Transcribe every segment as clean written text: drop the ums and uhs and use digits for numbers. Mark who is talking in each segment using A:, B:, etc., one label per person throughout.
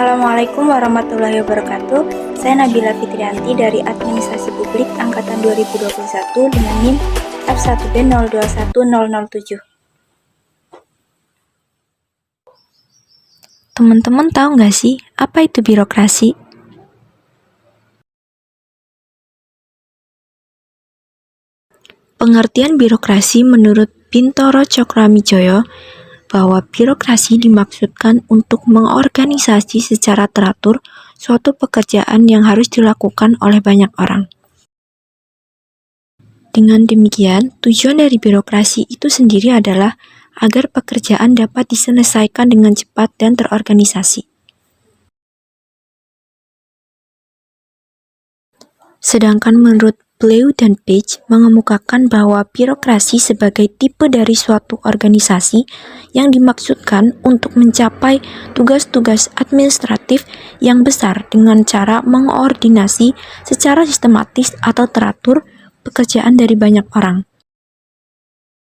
A: Assalamualaikum warahmatullahi wabarakatuh. Saya Nabila Fitrianti dari Administrasi Publik Angkatan 2021 dengan NIM F1B021007.
B: Teman-teman tahu nggak sih, apa itu birokrasi? Pengertian birokrasi menurut Bintoro Cokroamidjojo bahwa birokrasi dimaksudkan untuk mengorganisasi secara teratur suatu pekerjaan yang harus dilakukan oleh banyak orang. Dengan demikian, tujuan dari birokrasi itu sendiri adalah agar pekerjaan dapat diselesaikan dengan cepat dan terorganisasi. Sedangkan menurut Bleu dan Page mengemukakan bahwa birokrasi sebagai tipe dari suatu organisasi yang dimaksudkan untuk mencapai tugas-tugas administratif yang besar dengan cara mengordinasi secara sistematis atau teratur pekerjaan dari banyak orang.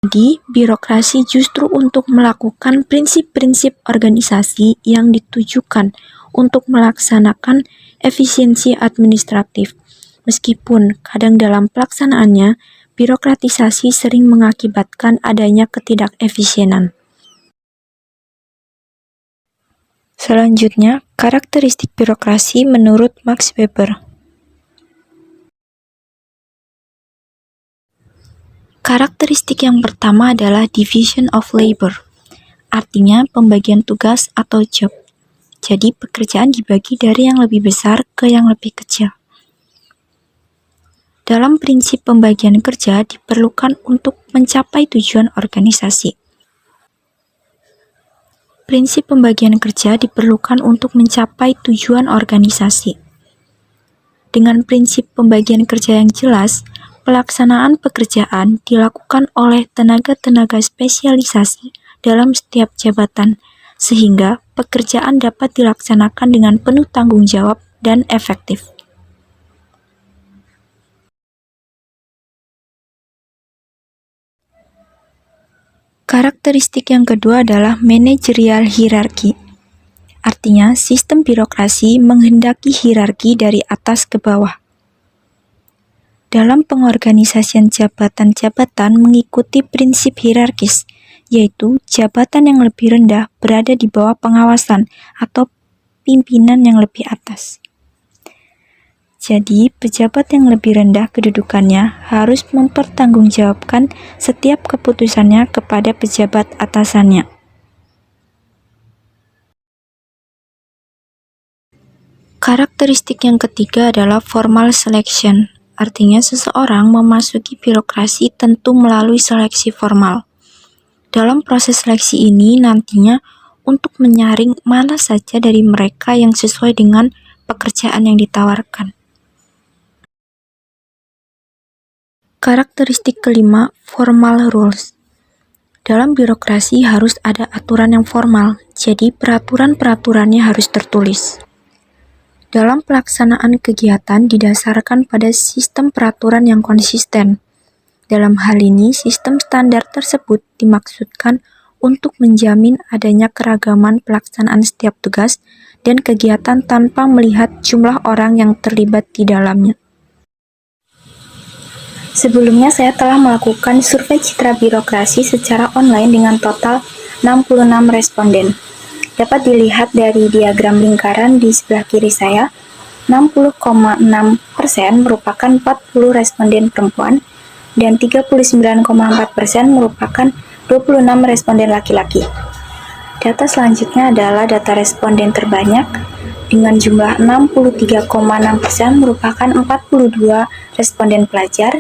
B: Jadi, birokrasi justru untuk melakukan prinsip-prinsip organisasi yang ditujukan untuk melaksanakan efisiensi administratif. Meskipun kadang dalam pelaksanaannya, birokratisasi sering mengakibatkan adanya ketidakefisienan. Selanjutnya, karakteristik birokrasi menurut Max Weber. Karakteristik yang pertama adalah division of labor, artinya pembagian tugas atau job. Jadi, pekerjaan dibagi dari yang lebih besar ke yang lebih kecil. Dalam prinsip pembagian kerja diperlukan untuk mencapai tujuan organisasi. Prinsip pembagian kerja diperlukan untuk mencapai tujuan organisasi. Dengan prinsip pembagian kerja yang jelas, pelaksanaan pekerjaan dilakukan oleh tenaga-tenaga spesialisasi dalam setiap jabatan, sehingga pekerjaan dapat dilaksanakan dengan penuh tanggung jawab dan efektif. Karakteristik yang kedua adalah manajerial hierarki. Artinya, sistem birokrasi menghendaki hierarki dari atas ke bawah. Dalam pengorganisasian jabatan-jabatan mengikuti prinsip hierarkis, yaitu jabatan yang lebih rendah berada di bawah pengawasan atau pimpinan yang lebih atas. Jadi, pejabat yang lebih rendah kedudukannya harus mempertanggungjawabkan setiap keputusannya kepada pejabat atasannya. Karakteristik yang ketiga adalah formal selection, artinya seseorang memasuki birokrasi tentu melalui seleksi formal. Dalam proses seleksi ini nantinya untuk menyaring mana saja dari mereka yang sesuai dengan pekerjaan yang ditawarkan. Karakteristik kelima, formal rules. Dalam birokrasi harus ada aturan yang formal, jadi peraturan-peraturannya harus tertulis. Dalam pelaksanaan kegiatan didasarkan pada sistem peraturan yang konsisten. Dalam hal ini, sistem standar tersebut dimaksudkan untuk menjamin adanya keragaman pelaksanaan setiap tugas dan kegiatan tanpa melihat jumlah orang yang terlibat di dalamnya.
A: Sebelumnya saya telah melakukan survei citra birokrasi secara online dengan total 66 responden. Dapat dilihat dari diagram lingkaran di sebelah kiri saya, 60,6% merupakan 40 responden perempuan dan 39,4% merupakan 26 responden laki-laki. Data selanjutnya adalah data responden terbanyak dengan jumlah 63,6% merupakan 42 responden pelajar,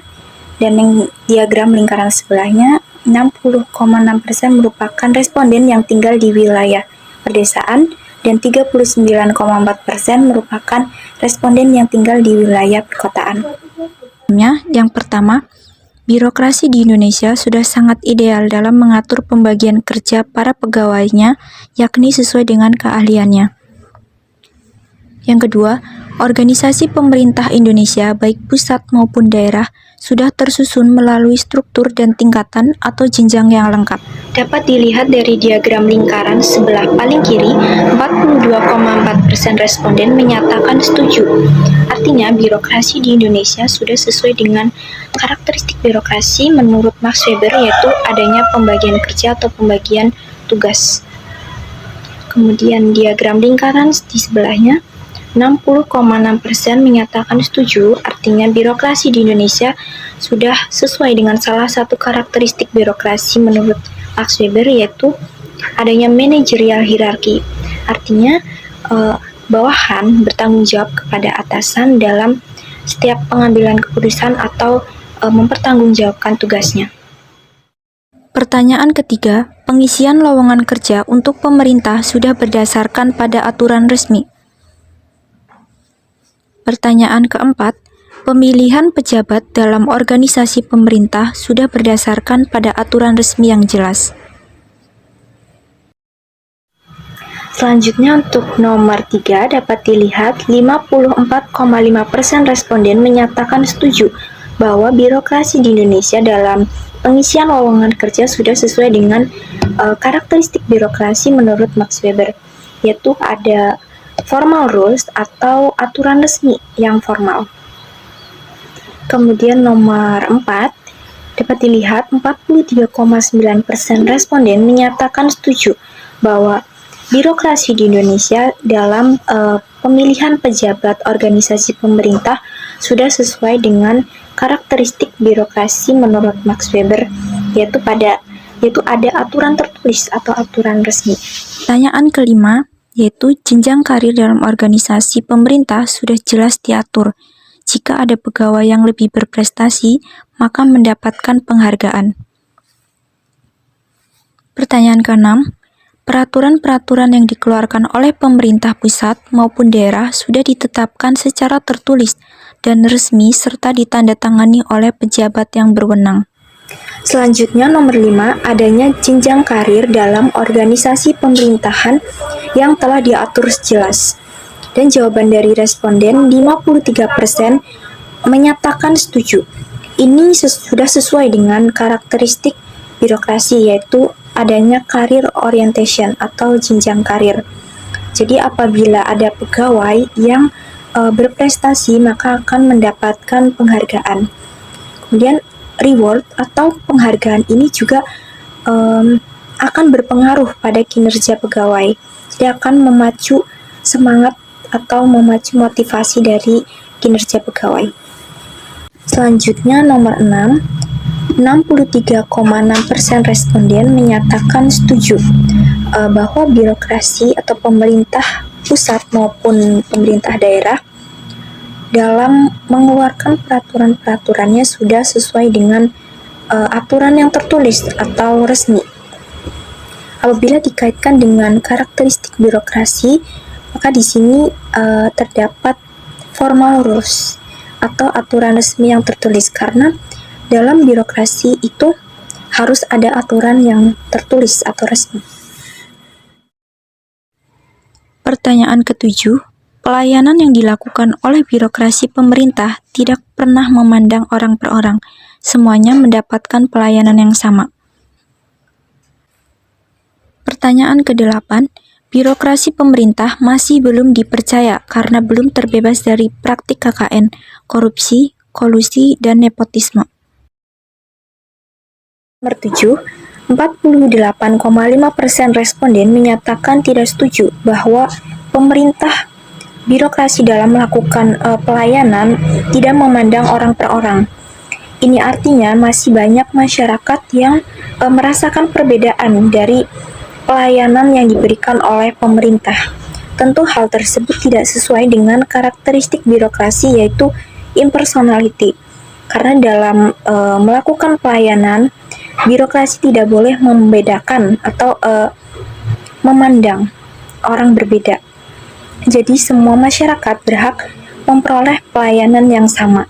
A: dan yang diagram lingkaran sebelahnya 60,6% merupakan responden yang tinggal di wilayah pedesaan dan 39,4% merupakan responden yang tinggal di wilayah perkotaan.
B: Yang pertama, birokrasi di Indonesia sudah sangat ideal dalam mengatur pembagian kerja para pegawainya, yakni sesuai dengan keahliannya. Yang kedua, organisasi pemerintah Indonesia baik pusat maupun daerah sudah tersusun melalui struktur dan tingkatan atau jenjang yang lengkap.
A: Dapat dilihat dari diagram lingkaran sebelah paling kiri, 42,4% responden menyatakan setuju. Artinya, birokrasi di Indonesia sudah sesuai dengan karakteristik birokrasi menurut Max Weber, yaitu adanya pembagian kerja atau pembagian tugas. Kemudian diagram lingkaran di sebelahnya, 60,6% menyatakan setuju, artinya birokrasi di Indonesia sudah sesuai dengan salah satu karakteristik birokrasi menurut Max Weber, yaitu adanya manajerial hierarki. Artinya, bawahan bertanggung jawab kepada atasan dalam setiap pengambilan keputusan atau mempertanggungjawabkan tugasnya.
B: Pertanyaan ketiga, pengisian lowongan kerja untuk pemerintah sudah berdasarkan pada aturan resmi. Pertanyaan keempat, pemilihan pejabat dalam organisasi pemerintah sudah berdasarkan pada aturan resmi yang jelas.
A: Selanjutnya untuk nomor 3 dapat dilihat 54,5% responden menyatakan setuju bahwa birokrasi di Indonesia dalam pengisian lowongan kerja sudah sesuai dengan karakteristik birokrasi menurut Max Weber, yaitu ada formal rules atau aturan resmi yang formal. Kemudian nomor 4 dapat dilihat 43,9% responden menyatakan setuju bahwa birokrasi di Indonesia dalam pemilihan pejabat organisasi pemerintah sudah sesuai dengan karakteristik birokrasi menurut Max Weber, yaitu ada aturan tertulis atau aturan resmi.
B: Pertanyaan kelima, yaitu jenjang karir dalam organisasi pemerintah sudah jelas diatur. Jika ada pegawai yang lebih berprestasi, maka mendapatkan penghargaan. Pertanyaan keenam, peraturan-peraturan yang dikeluarkan oleh pemerintah pusat maupun daerah sudah ditetapkan secara tertulis dan resmi serta ditandatangani oleh pejabat yang berwenang.
A: Selanjutnya nomor 5, adanya jenjang karir dalam organisasi pemerintahan yang telah diatur jelas. Dan jawaban dari responden 53% menyatakan setuju. Ini sudah sesuai dengan karakteristik birokrasi, yaitu adanya career orientation atau jenjang karir. Jadi apabila ada pegawai yang berprestasi maka akan mendapatkan penghargaan. Kemudian reward atau penghargaan ini juga akan berpengaruh pada kinerja pegawai. Dia akan memacu semangat atau memacu motivasi dari kinerja pegawai. Selanjutnya nomor 6, 63,6% responden menyatakan setuju bahwa birokrasi atau pemerintah pusat maupun pemerintah daerah dalam mengeluarkan peraturan-peraturannya sudah sesuai dengan aturan yang tertulis atau resmi. Apabila dikaitkan dengan karakteristik birokrasi, maka di sini terdapat formal rules atau aturan resmi yang tertulis, karena dalam birokrasi itu harus ada aturan yang tertulis atau resmi.
B: Pertanyaan ketujuh, pelayanan yang dilakukan oleh birokrasi pemerintah tidak pernah memandang orang per orang. Semuanya mendapatkan pelayanan yang sama. Pertanyaan ke-8, birokrasi pemerintah masih belum dipercaya karena belum terbebas dari praktik KKN, korupsi, kolusi, dan nepotisme.
A: Nomor 7, 48,5% responden menyatakan tidak setuju bahwa pemerintah birokrasi dalam melakukan pelayanan tidak memandang orang per orang. Ini artinya masih banyak masyarakat yang merasakan perbedaan dari pelayanan yang diberikan oleh pemerintah. Tentu hal tersebut tidak sesuai dengan karakteristik birokrasi, yaitu impersonality. Karena dalam melakukan pelayanan, birokrasi tidak boleh membedakan atau memandang orang berbeda. Jadi semua masyarakat berhak memperoleh pelayanan yang sama.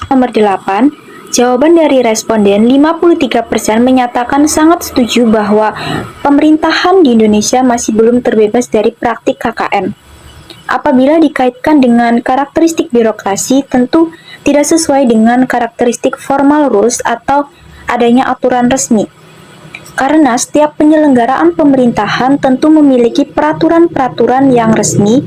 A: Nomor 8, jawaban dari responden 53% menyatakan sangat setuju bahwa pemerintahan di Indonesia masih belum terbebas dari praktik KKN. Apabila dikaitkan dengan karakteristik birokrasi, tentu tidak sesuai dengan karakteristik formal rules atau adanya aturan resmi. Karena setiap penyelenggaraan pemerintahan tentu memiliki peraturan-peraturan yang resmi,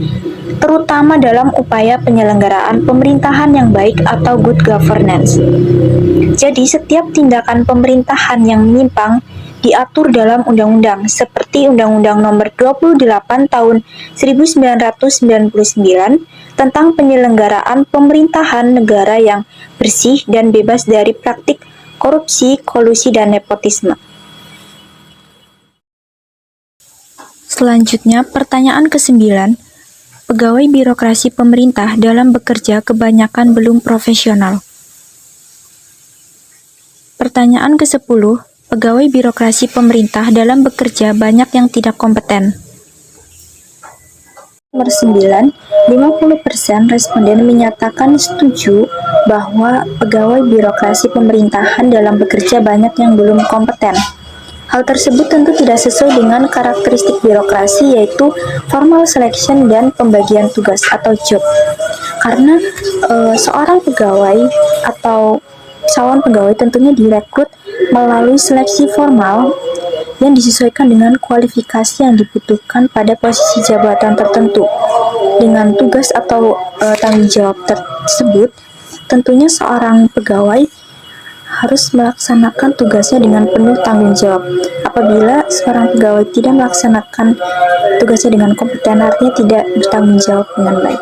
A: terutama dalam upaya penyelenggaraan pemerintahan yang baik atau good governance. Jadi, setiap tindakan pemerintahan yang menyimpang diatur dalam undang-undang, seperti Undang-Undang Nomor 28 Tahun 1999 tentang penyelenggaraan pemerintahan negara yang bersih dan bebas dari praktik korupsi, kolusi, dan nepotisme.
B: Selanjutnya, pertanyaan ke-9. Pegawai birokrasi pemerintah dalam bekerja kebanyakan belum profesional. Pertanyaan ke-10. Pegawai birokrasi pemerintah dalam bekerja banyak yang tidak kompeten.
A: Nomor 9, 50% responden menyatakan setuju bahwa pegawai birokrasi pemerintahan dalam bekerja banyak yang belum kompeten. Hal tersebut tentu tidak sesuai dengan karakteristik birokrasi, yaitu formal selection dan pembagian tugas atau job. Karena seorang pegawai atau calon pegawai tentunya direkrut melalui seleksi formal yang disesuaikan dengan kualifikasi yang dibutuhkan pada posisi jabatan tertentu. Dengan tugas atau tanggung jawab tersebut, tentunya seorang pegawai harus melaksanakan tugasnya dengan penuh tanggung jawab. Apabila seorang pegawai tidak melaksanakan tugasnya dengan kompeten, artinya tidak bertanggung jawab dengan baik.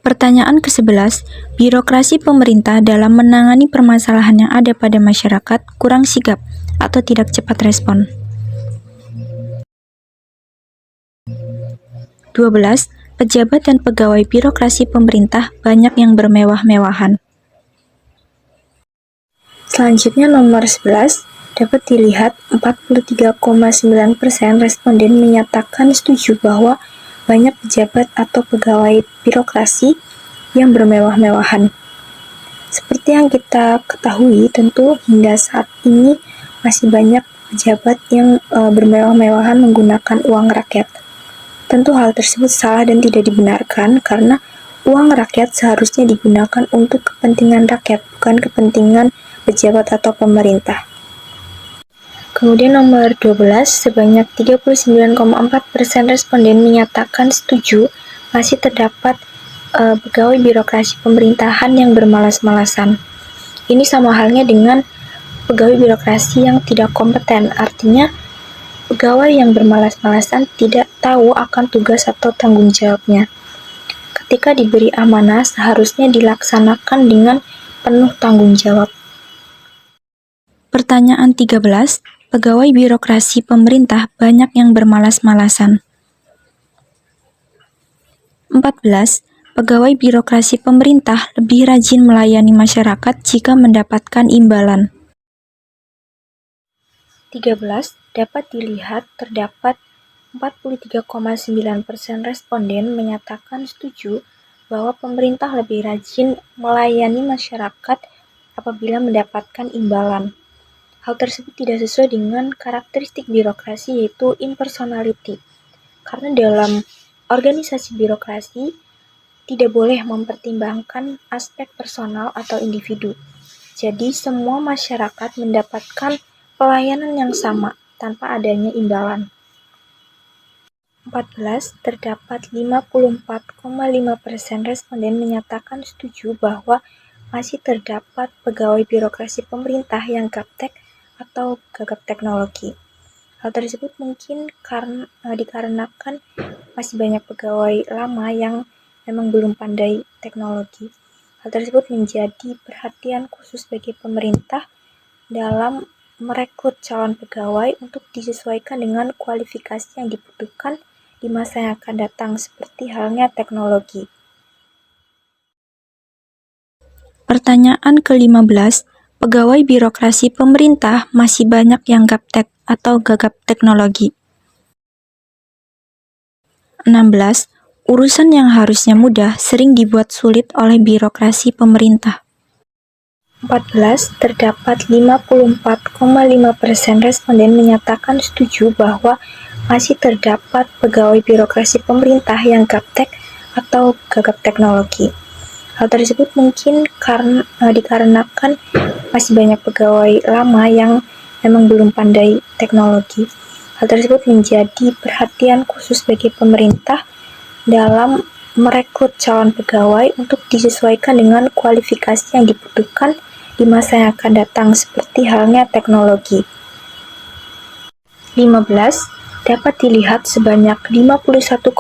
B: Pertanyaan ke-11. Birokrasi pemerintah dalam menangani permasalahan yang ada pada masyarakat kurang sigap atau tidak cepat respon. 12. Pejabat dan pegawai birokrasi pemerintah banyak yang bermewah-mewahan.
A: Selanjutnya nomor 11, dapat dilihat 43,9% responden menyatakan setuju bahwa banyak pejabat atau pegawai birokrasi yang bermewah-mewahan. Seperti yang kita ketahui, tentu hingga saat ini masih banyak pejabat yang bermewah-mewahan menggunakan uang rakyat. Tentu hal tersebut salah dan tidak dibenarkan karena uang rakyat seharusnya digunakan untuk kepentingan rakyat, bukan kepentingan pejabat atau pemerintah. Kemudian nomor 12, sebanyak 39,4% responden menyatakan setuju masih terdapat pegawai birokrasi pemerintahan yang bermalas-malasan. Ini sama halnya dengan pegawai birokrasi yang tidak kompeten, artinya pegawai yang bermalas-malasan tidak tahu akan tugas atau tanggung jawabnya. Ketika diberi amanah, seharusnya dilaksanakan dengan penuh tanggung jawab.
B: Pertanyaan 13. Pegawai birokrasi pemerintah banyak yang bermalas-malasan. 14. Pegawai birokrasi pemerintah lebih rajin melayani masyarakat jika mendapatkan imbalan.
A: 13. Dapat dilihat terdapat 43,9% responden menyatakan setuju bahwa pemerintah lebih rajin melayani masyarakat apabila mendapatkan imbalan. Hal tersebut tidak sesuai dengan karakteristik birokrasi, yaitu impersonality. Karena dalam organisasi birokrasi tidak boleh mempertimbangkan aspek personal atau individu. Jadi semua masyarakat mendapatkan pelayanan yang sama tanpa adanya imbalan. 14. Terdapat 54,5% responden menyatakan setuju bahwa masih terdapat pegawai birokrasi pemerintah yang gaptek atau gagap teknologi. Hal tersebut mungkin dikarenakan masih banyak pegawai lama yang memang belum pandai teknologi. Hal tersebut menjadi perhatian khusus bagi pemerintah dalam merekrut calon pegawai untuk disesuaikan dengan kualifikasi yang dibutuhkan di masa yang akan datang, seperti halnya teknologi.
B: Pertanyaan ke-15. Pegawai birokrasi pemerintah masih banyak yang gaptek atau gagap teknologi. 16. Urusan yang harusnya mudah sering dibuat sulit oleh birokrasi pemerintah.
A: 14. Terdapat 54,5% responden menyatakan setuju bahwa masih terdapat pegawai birokrasi pemerintah yang gaptek atau gagap teknologi. Hal tersebut mungkin dikarenakan masih banyak pegawai lama yang memang belum pandai teknologi. Hal tersebut menjadi perhatian khusus bagi pemerintah dalam merekrut calon pegawai untuk disesuaikan dengan kualifikasi yang dibutuhkan di masa yang akan datang, seperti halnya teknologi. 15. Dapat dilihat sebanyak 51,5%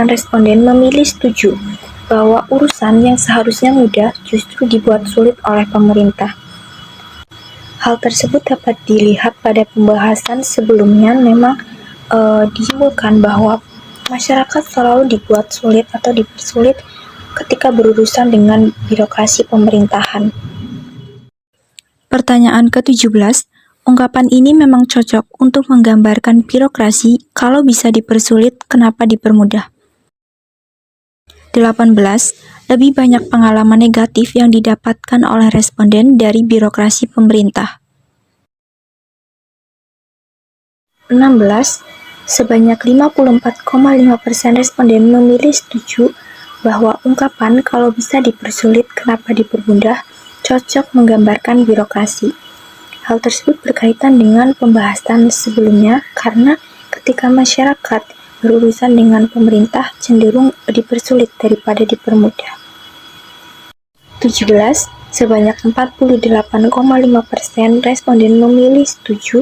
A: responden memilih setuju bahwa urusan yang seharusnya mudah justru dibuat sulit oleh pemerintah. Hal tersebut dapat dilihat pada pembahasan sebelumnya. Memang disimpulkan bahwa masyarakat selalu dibuat sulit atau dipersulit ketika berurusan dengan birokrasi pemerintahan.
B: Pertanyaan ke-17, ungkapan ini memang cocok untuk menggambarkan birokrasi. Kalau bisa dipersulit, kenapa dipermudah? 18. Lebih banyak pengalaman negatif yang didapatkan oleh responden dari birokrasi pemerintah.
A: 16. Sebanyak 54,5% responden memilih setuju bahwa ungkapan "kalau bisa dipersulit, kenapa dipermudah" cocok menggambarkan birokrasi. Hal tersebut berkaitan dengan pembahasan sebelumnya, karena ketika masyarakat berurusan dengan pemerintah cenderung dipersulit daripada dipermudah. 17. Sebanyak 48,5% responden memilih setuju.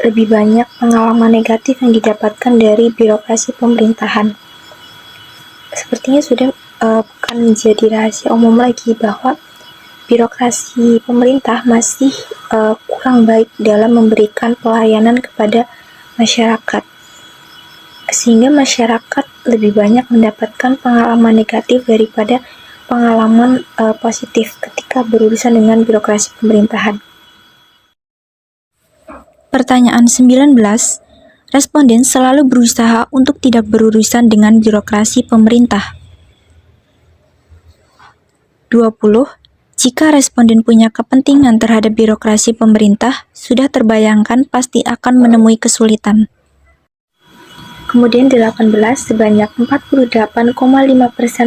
A: Lebih banyak pengalaman negatif yang didapatkan dari birokrasi pemerintahan. Sepertinya sudah bukan menjadi rahasia umum lagi bahwa birokrasi pemerintah masih kurang baik dalam memberikan pelayanan kepada masyarakat, sehingga masyarakat lebih banyak mendapatkan pengalaman negatif daripada pengalaman positif ketika berurusan dengan birokrasi pemerintahan.
B: Pertanyaan 19. Responden selalu berusaha untuk tidak berurusan dengan birokrasi pemerintah. 20. Jika responden punya kepentingan terhadap birokrasi pemerintah, sudah terbayangkan pasti akan menemui kesulitan.
A: Kemudian 18, sebanyak 48,5%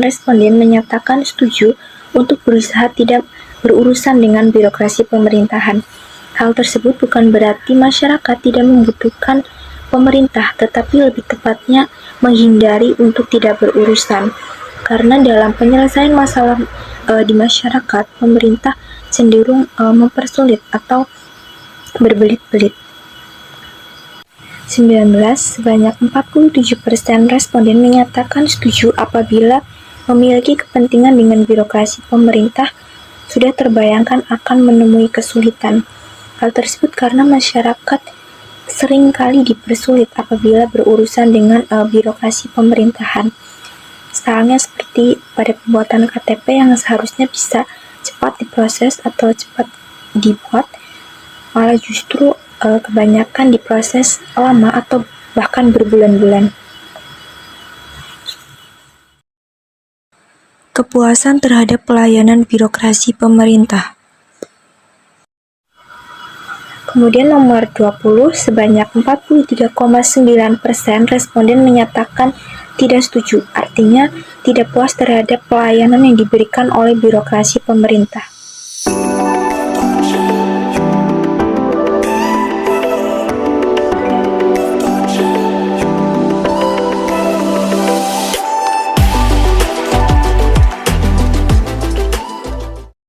A: responden menyatakan setuju untuk berusaha tidak berurusan dengan birokrasi pemerintahan. Hal tersebut bukan berarti masyarakat tidak membutuhkan pemerintah, tetapi lebih tepatnya menghindari untuk tidak berurusan. Karena dalam penyelesaian masalah di masyarakat, pemerintah cenderung mempersulit atau berbelit-belit. 19. Sebanyak 47% responden menyatakan setuju apabila memiliki kepentingan dengan birokrasi pemerintah, sudah terbayangkan akan menemui kesulitan. Hal tersebut karena masyarakat seringkali dipersulit apabila berurusan dengan birokrasi pemerintahan. Misalnya seperti pada pembuatan KTP yang seharusnya bisa cepat diproses atau cepat dibuat, malah justru kebanyakan diproses lama atau bahkan berbulan-bulan.
B: Kepuasan terhadap pelayanan birokrasi pemerintah.
A: Kemudian nomor 20, sebanyak 43,9% responden menyatakan tidak setuju, artinya tidak puas terhadap pelayanan yang diberikan oleh birokrasi pemerintah.